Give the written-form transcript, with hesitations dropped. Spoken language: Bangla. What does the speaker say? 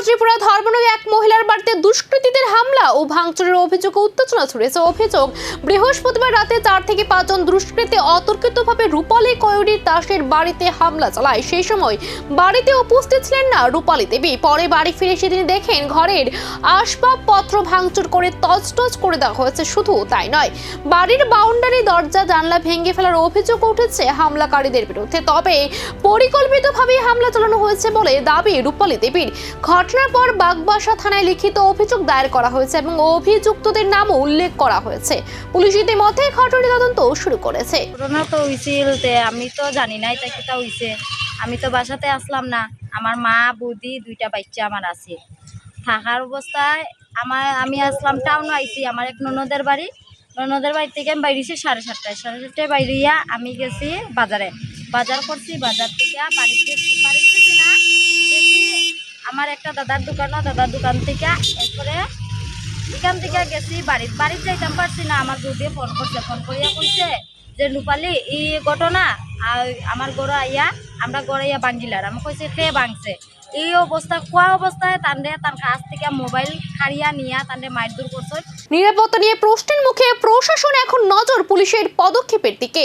ত্রিপুরা ধর্মনগরে এক মহিলার বাড়িতে দুষ্কৃতীদের হামলা ও ভাঙচুরের অভিযোগে উত্তেজনা ছড়িয়েছে। অভিযোগ, বৃহস্পতিবার রাতে 4 থেকে 5 জন দুষ্কৃতী অতর্কিতভাবে রূপালী কয়রি দাসের বাড়িতে হামলা চালায়। সেই সময় বাড়িতে উপস্থিত ছিলেন না রূপালী দেবী। পরে বাড়ি ফিরে এসে তিনি দেখেন ঘরের আসবাবপত্র ভাঙচুর করে তছনছ করে দেওয়া হয়েছে। শুধু তাই নয়, বাড়ির বাউন্ডারি, দরজা, জানলা ভেঙে ফেলার অভিযোগ উঠেছে হামলাকারীদের বিরুদ্ধে। তবে পরিকল্পিতভাবে হামলা চালানো হয়েছে বলে দাবি রূপালী দেবীর। ঘটনার পর বাগবাসা থানায় লিখিত অভিযোগ দায়ের করা হয়েছে এবং অভিযুক্তদের নামও উল্লেখ করা হয়েছে। পুলিশ ইতিমধ্যে ঘটনাটি তদন্ত শুরু করেছে। ঘটনা তো হয়েছিল, আমি তো জানি নাই তাই কিতা হয়েছে। আমি তো বাসাতে আসলাম না। আমার মা, বৌদি, 2টা বাচ্চা আমার আছে। থাকার অবস্থায় আমি আসলাম, টাউনে আইছি আমার এক ননদের বাড়ি থেকে আমি বাইরেছি 7:30টায় বাইরিয়া আমি গেছি বাজার করছি। বাজার থেকে বাড়িতে না গেছি আমার একটা দাদার দোকান থেকে। এরপরে এখান থেকে গেছি বাড়িতে যাইতাম পারছি না। আমার বৌদি ফোন করিয়া কইছে যে রূপালী এই ঘটনা আমার গড়া আইয়া আমরা গড়াইয়া বাঙ্গিলার। আমি কইছে কে ভাঙছে। এই অবস্থা কোয়া অবস্থায় তার কাছ থেকে মোবাইল হারিয়া নিয়া তান্ডে মারধর করছে। নিরাপত্তা নিয়ে প্রশ্নের মুখে প্রশাসন এখন নজর পুলিশের পদক্ষেপের দিকে।